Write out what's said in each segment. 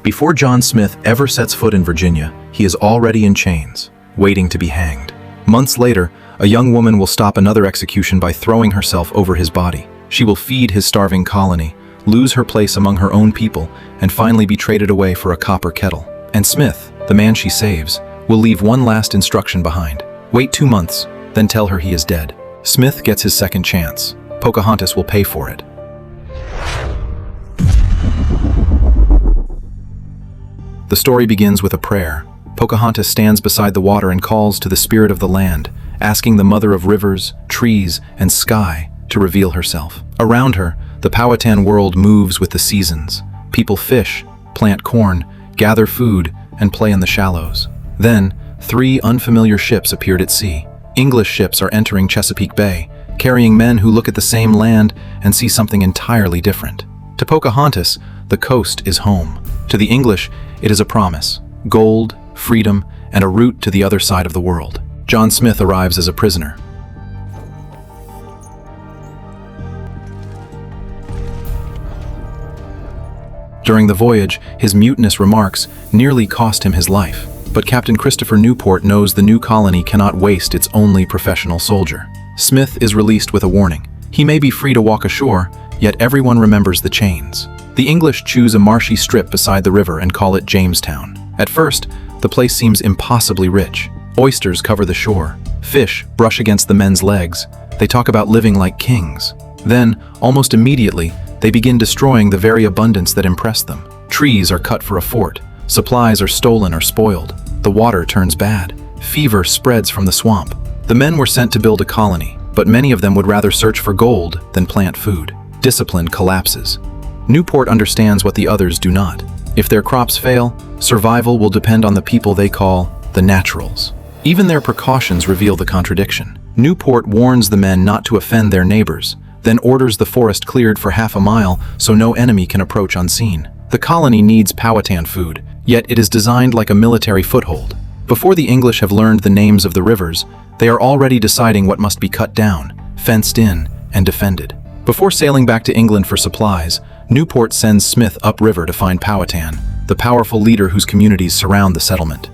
Before John Smith ever sets foot in Virginia, he is already in chains, waiting to be hanged. Months later, a young woman will stop another execution by throwing herself over his body. She will feed his starving colony, lose her place among her own people, and finally be traded away for a copper kettle. And Smith, the man she saves, will leave one last instruction behind. Wait 2 months, then tell her he is dead. Smith gets his second chance. Pocahontas will pay for it. The story begins with a prayer. Pocahontas stands beside the water and calls to the spirit of the land, asking the mother of rivers, trees, and sky to reveal herself. Around her, the Powhatan world moves with the seasons. People fish, plant corn, gather food, and play in the shallows. Then, 3 unfamiliar ships appeared at sea. English ships are entering Chesapeake Bay, carrying men who look at the same land and see something entirely different. To Pocahontas, the coast is home. To the English, it is a promise: gold, freedom, and a route to the other side of the world. John Smith arrives as a prisoner. During the voyage, his mutinous remarks nearly cost him his life. But Captain Christopher Newport knows the new colony cannot waste its only professional soldier. Smith is released with a warning. He may be free to walk ashore, yet everyone remembers the chains. The English choose a marshy strip beside the river and call it Jamestown. At first, the place seems impossibly rich. Oysters cover the shore. Fish brush against the men's legs. They talk about living like kings. Then, almost immediately, they begin destroying the very abundance that impressed them. Trees are cut for a fort. Supplies are stolen or spoiled. The water turns bad. Fever spreads from the swamp. The men were sent to build a colony, but many of them would rather search for gold than plant food. Discipline collapses. Newport understands what the others do not. If their crops fail, survival will depend on the people they call the naturals. Even their precautions reveal the contradiction. Newport warns the men not to offend their neighbors, then orders the forest cleared for half a mile so no enemy can approach unseen. The colony needs Powhatan food, yet it is designed like a military foothold. Before the English have learned the names of the rivers, they are already deciding what must be cut down, fenced in, and defended. Before sailing back to England for supplies, Newport sends Smith upriver to find Powhatan, the powerful leader whose communities surround the settlement.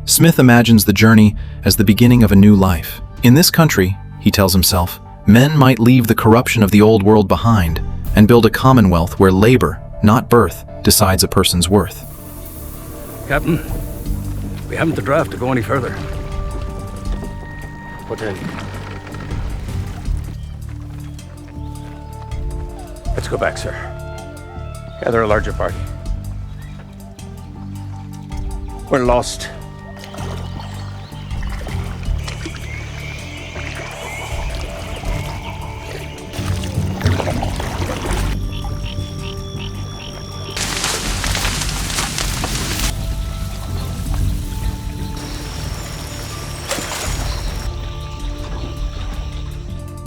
Smith imagines the journey as the beginning of a new life. In this country, he tells himself, men might leave the corruption of the old world behind and build a commonwealth where labor, not birth, decides a person's worth. Captain, we haven't the draft to go any further. What in? Let's go back, sir. Gather a larger party. We're lost.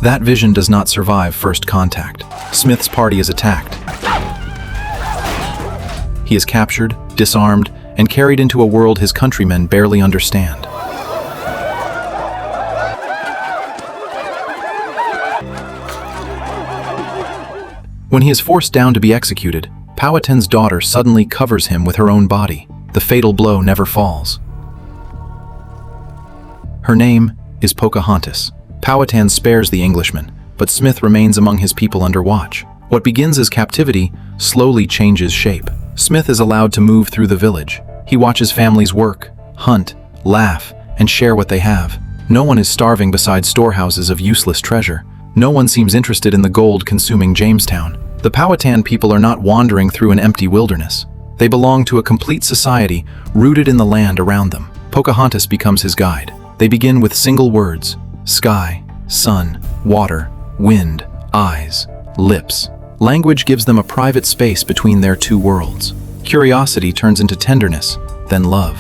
That vision does not survive first contact. Smith's party is attacked. He is captured, disarmed, and carried into a world his countrymen barely understand. When he is forced down to be executed, Powhatan's daughter suddenly covers him with her own body. The fatal blow never falls. Her name is Pocahontas. Powhatan spares the Englishman, but Smith remains among his people under watch. What begins as captivity slowly changes shape. Smith is allowed to move through the village. He watches families work, hunt, laugh, and share what they have. No one is starving beside storehouses of useless treasure. No one seems interested in the gold consuming Jamestown. The Powhatan people are not wandering through an empty wilderness. They belong to a complete society rooted in the land around them. Pocahontas becomes his guide. They begin with single words: sky, sun, water, wind, eyes, lips. Language gives them a private space between their two worlds. Curiosity turns into tenderness, then love.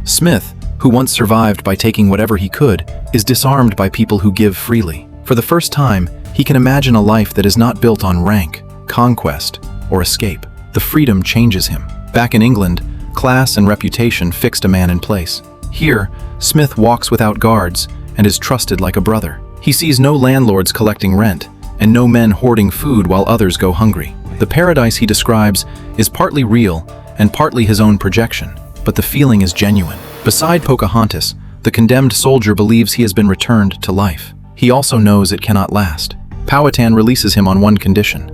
Smith, who once survived by taking whatever he could, is disarmed by people who give freely. For the first time, he He can imagine a life that is not built on rank, conquest, or escape. The freedom changes him. Back in England, class and reputation fixed a man in place. Here, Smith walks without guards and is trusted like a brother. He sees no landlords collecting rent and no men hoarding food while others go hungry. The paradise he describes is partly real and partly his own projection, but the feeling is genuine. Beside Pocahontas, the condemned soldier believes he has been returned to life. He also knows it cannot last. Powhatan releases him on one condition.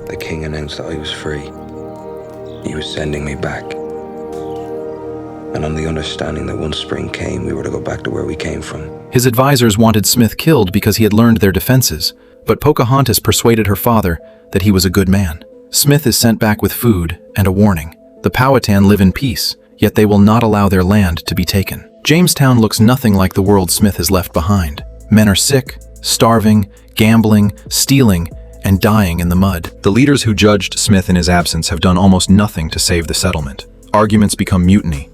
The king announced that I was free. He was sending me back. And on the understanding that once spring came, we were to go back to where we came from. His advisors wanted Smith killed because he had learned their defenses, but Pocahontas persuaded her father that he was a good man. Smith is sent back with food and a warning. The Powhatan live in peace, yet they will not allow their land to be taken. Jamestown looks nothing like the world Smith has left behind. Men are sick, starving, gambling, stealing, and dying in the mud. The leaders who judged Smith in his absence have done almost nothing to save the settlement. Arguments become mutiny.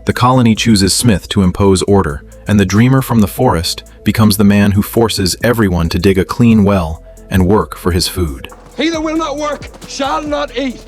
The colony chooses Smith to impose order, and the dreamer from the forest becomes the man who forces everyone to dig a clean well and work for his food. He that will not work shall not eat.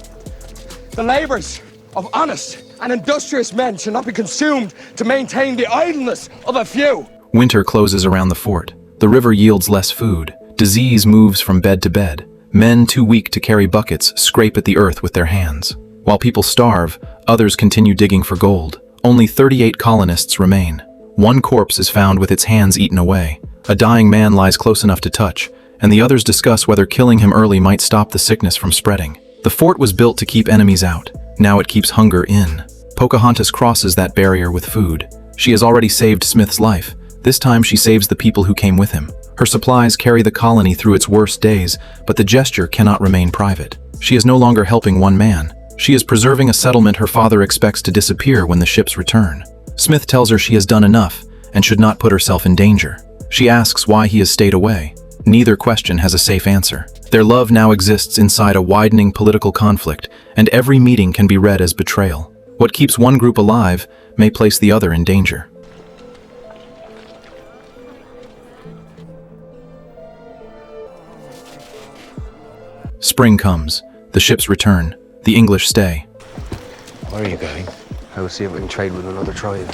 The labors of honest and industrious men shall not be consumed to maintain the idleness of a few. Winter closes around the fort. The river yields less food. Disease moves from bed to bed. Men too weak to carry buckets scrape at the earth with their hands. While people starve, others continue digging for gold. Only 38 colonists remain. One corpse is found with its hands eaten away. A dying man lies close enough to touch, and the others discuss whether killing him early might stop the sickness from spreading. The fort was built to keep enemies out. Now it keeps hunger in. Pocahontas crosses that barrier with food. She has already saved Smith's life. This time she saves the people who came with him. Her supplies carry the colony through its worst days, but the gesture cannot remain private. She is no longer helping one man. She is preserving a settlement her father expects to disappear when the ships return. Smith tells her she has done enough and should not put herself in danger. She asks why he has stayed away. Neither question has a safe answer. Their love now exists inside a widening political conflict, and every meeting can be read as betrayal. What keeps one group alive may place the other in danger. Spring comes. The ships return. The English stay. Where are you going? I will see if we can trade with another tribe.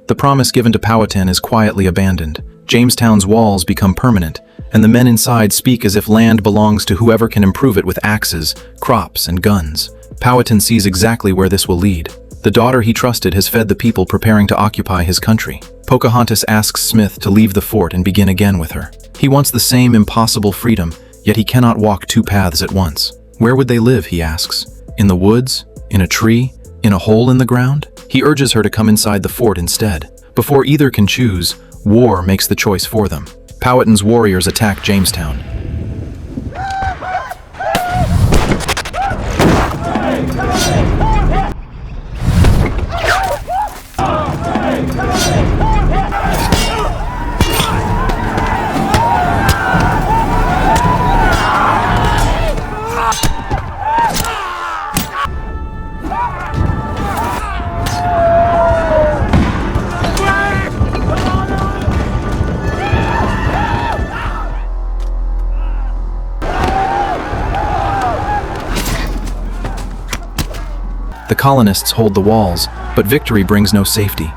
The promise given to Powhatan is quietly abandoned. Jamestown's walls become permanent, and the men inside speak as if land belongs to whoever can improve it with axes, crops, and guns. Powhatan sees exactly where this will lead. The daughter he trusted has fed the people preparing to occupy his country. Pocahontas asks Smith to leave the fort and begin again with her. He wants the same impossible freedom, yet he cannot walk two paths at once. Where would they live, he asks? In the woods? In a tree? In a hole in the ground? He urges her to come inside the fort instead. Before either can choose, war makes the choice for them. Powhatan's warriors attack Jamestown. The colonists hold the walls, but victory brings no safety.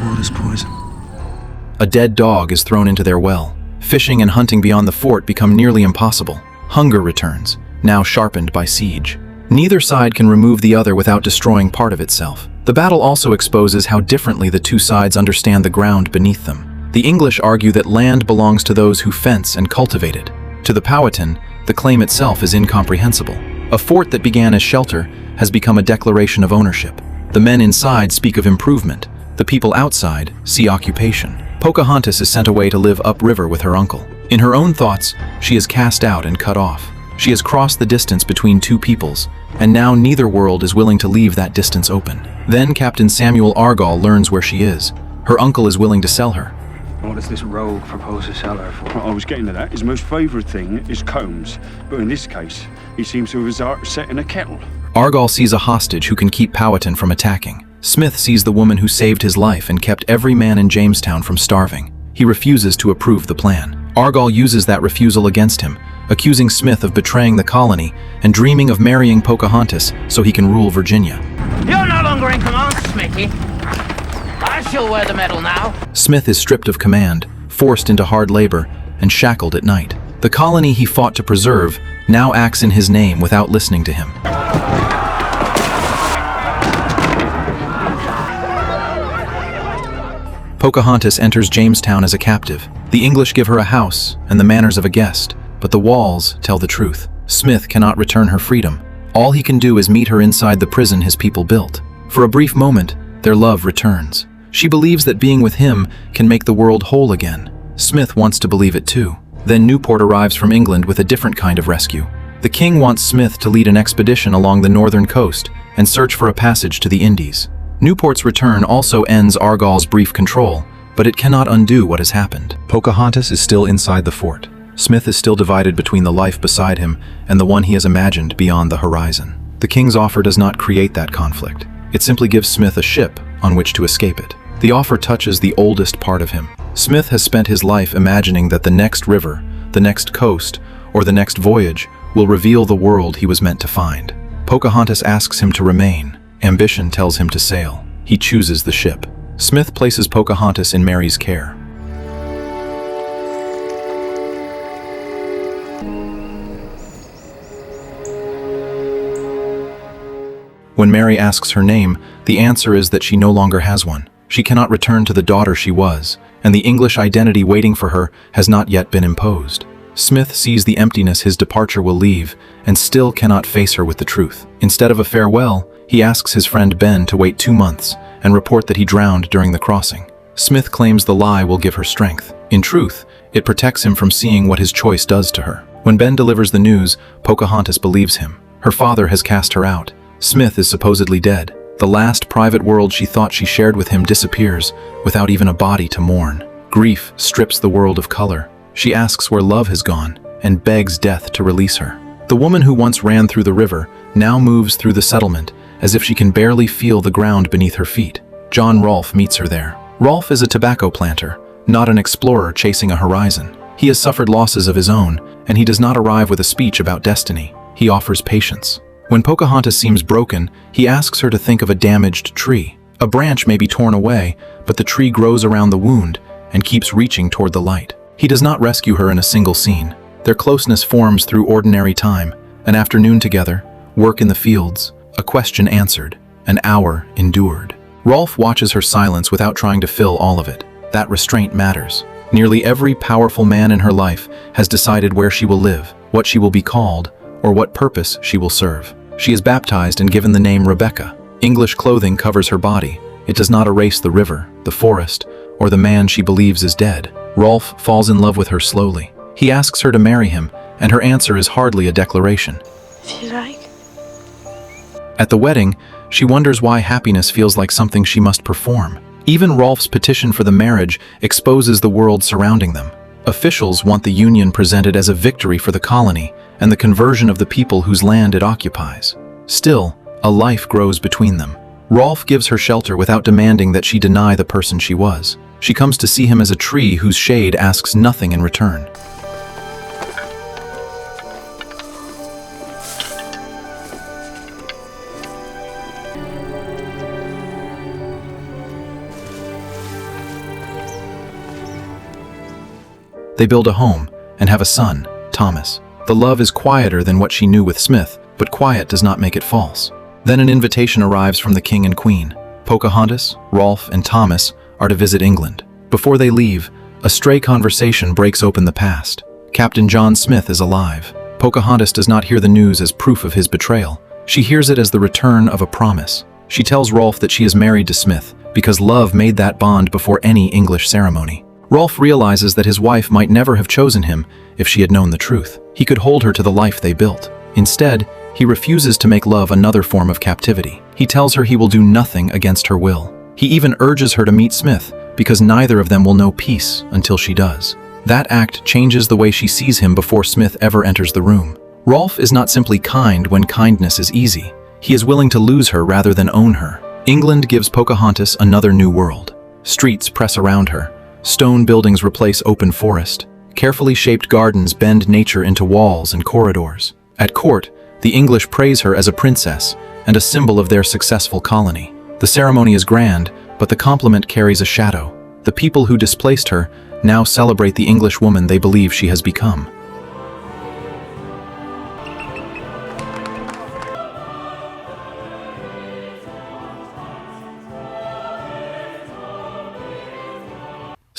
Water's poison. A dead dog is thrown into their well. Fishing and hunting beyond the fort become nearly impossible. Hunger returns, now sharpened by siege. Neither side can remove the other without destroying part of itself. The battle also exposes how differently the two sides understand the ground beneath them. The English argue that land belongs to those who fence and cultivate it. To the Powhatan, the claim itself is incomprehensible. A fort that began as shelter has become a declaration of ownership. The men inside speak of improvement. The people outside see occupation. Pocahontas is sent away to live upriver with her uncle. In her own thoughts, she is cast out and cut off. She has crossed the distance between two peoples, and now neither world is willing to leave that distance open. Then Captain Samuel Argall learns where she is. Her uncle is willing to sell her. And what does this rogue propose to sell her for? I was getting to that. His most favourite thing is combs, but in this case, he seems to have his heart set in a kettle. Argall sees a hostage who can keep Powhatan from attacking. Smith sees the woman who saved his life and kept every man in Jamestown from starving. He refuses to approve the plan. Argall uses that refusal against him, accusing Smith of betraying the colony and dreaming of marrying Pocahontas so he can rule Virginia. You're no longer in command, Smithy. I shall wear the medal now. Smith is stripped of command, forced into hard labor, and shackled at night. The colony he fought to preserve now acts in his name without listening to him. Pocahontas enters Jamestown as a captive. The English give her a house and the manners of a guest, but the walls tell the truth. Smith cannot return her freedom. All he can do is meet her inside the prison his people built. For a brief moment, their love returns. She believes that being with him can make the world whole again. Smith wants to believe it too. Then Newport arrives from England with a different kind of rescue. The king wants Smith to lead an expedition along the northern coast and search for a passage to the Indies. Newport's return also ends Argall's brief control, but it cannot undo what has happened. Pocahontas is still inside the fort. Smith is still divided between the life beside him and the one he has imagined beyond the horizon. The king's offer does not create that conflict. It simply gives Smith a ship on which to escape it. The offer touches the oldest part of him. Smith has spent his life imagining that the next river, the next coast, or the next voyage will reveal the world he was meant to find. Pocahontas asks him to remain. Ambition tells him to sail. He chooses the ship. Smith places Pocahontas in Mary's care. When Mary asks her name, the answer is that she no longer has one. She cannot return to the daughter she was, and the English identity waiting for her has not yet been imposed. Smith sees the emptiness his departure will leave, and still cannot face her with the truth. Instead of a farewell, he asks his friend Ben to wait 2 months and report that he drowned during the crossing. Smith claims the lie will give her strength. In truth, it protects him from seeing what his choice does to her. When Ben delivers the news, Pocahontas believes him. Her father has cast her out. Smith is supposedly dead. The last private world she thought she shared with him disappears, without even a body to mourn. Grief strips the world of color. She asks where love has gone, and begs death to release her. The woman who once ran through the river now moves through the settlement, as if she can barely feel the ground beneath her feet. John Rolfe meets her there. Rolfe is a tobacco planter, not an explorer chasing a horizon. He has suffered losses of his own, and he does not arrive with a speech about destiny. He offers patience. When Pocahontas seems broken, he asks her to think of a damaged tree. A branch may be torn away, but the tree grows around the wound and keeps reaching toward the light. He does not rescue her in a single scene. Their closeness forms through ordinary time, an afternoon together, work in the fields, a question answered, an hour endured. Rolfe watches her silence without trying to fill all of it. That restraint matters. Nearly every powerful man in her life has decided where she will live, what she will be called, or what purpose she will serve. She is baptized and given the name Rebecca. English clothing covers her body. It does not erase the river, the forest, or the man she believes is dead. Rolfe falls in love with her slowly. He asks her to marry him, and her answer is hardly a declaration. If you like. At the wedding, she wonders why happiness feels like something she must perform. Even Rolfe's petition for the marriage exposes the world surrounding them. Officials want the union presented as a victory for the colony and the conversion of the people whose land it occupies. Still, a life grows between them. Rolfe gives her shelter without demanding that she deny the person she was. She comes to see him as a tree whose shade asks nothing in return. They build a home and have a son, Thomas. The love is quieter than what she knew with Smith, but quiet does not make it false. Then an invitation arrives from the king and queen. Pocahontas, Rolfe, and Thomas are to visit England. Before they leave, a stray conversation breaks open the past. Captain John Smith is alive. Pocahontas does not hear the news as proof of his betrayal. She hears it as the return of a promise. She tells Rolfe that she is married to Smith because love made that bond before any English ceremony. Rolfe realizes that his wife might never have chosen him if she had known the truth. He could hold her to the life they built. Instead, he refuses to make love another form of captivity. He tells her he will do nothing against her will. He even urges her to meet Smith because neither of them will know peace until she does. That act changes the way she sees him before Smith ever enters the room. Rolfe is not simply kind when kindness is easy. He is willing to lose her rather than own her. England gives Pocahontas another new world. Streets press around her. Stone buildings replace open forest. Carefully shaped gardens bend nature into walls and corridors. At court, the English praise her as a princess and a symbol of their successful colony. The ceremony is grand, but the compliment carries a shadow. The people who displaced her now celebrate the English woman they believe she has become.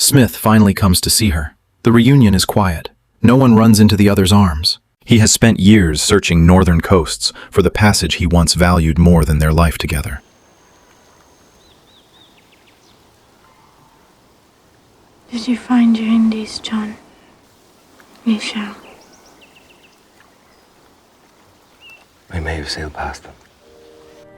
Smith finally comes to see her. The reunion is quiet. No one runs into the other's arms. He has spent years searching northern coasts for the passage he once valued more than their life together. Did you find your Indies, John? You shall. We may have sailed past them.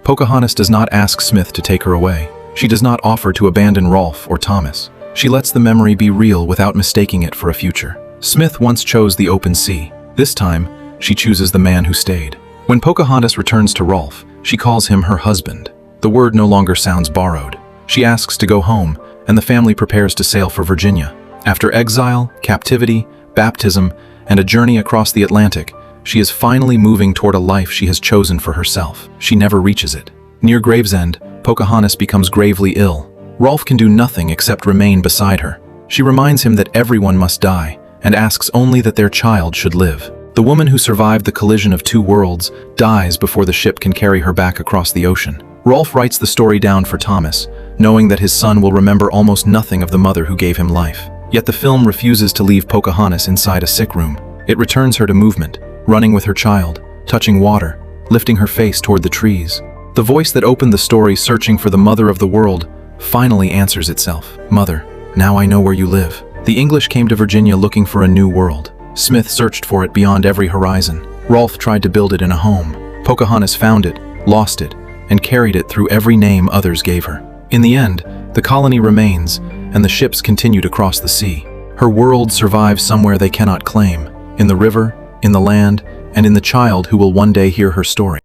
Pocahontas does not ask Smith to take her away. She does not offer to abandon Rolfe or Thomas. She lets the memory be real without mistaking it for a future. Smith once chose the open sea. This time, she chooses the man who stayed. When Pocahontas returns to Rolfe, she calls him her husband. The word no longer sounds borrowed. She asks to go home, and the family prepares to sail for Virginia. After exile, captivity, baptism, and a journey across the Atlantic, she is finally moving toward a life she has chosen for herself. She never reaches it. Near Gravesend, Pocahontas becomes gravely ill. Rolfe can do nothing except remain beside her. She reminds him that everyone must die, and asks only that their child should live. The woman who survived the collision of two worlds dies before the ship can carry her back across the ocean. Rolfe writes the story down for Thomas, knowing that his son will remember almost nothing of the mother who gave him life. Yet the film refuses to leave Pocahontas inside a sick room. It returns her to movement, running with her child, touching water, lifting her face toward the trees. The voice that opened the story searching for the mother of the world finally answers itself. Mother, now I know where you live. The English came to Virginia looking for a new world. Smith searched for it beyond every horizon. Rolfe tried to build it in a home. Pocahontas found it, lost it, and carried it through every name others gave her. In the end, the colony remains, and the ships continue to cross the sea. Her world survives somewhere they cannot claim, in the river, in the land, and in the child who will one day hear her story.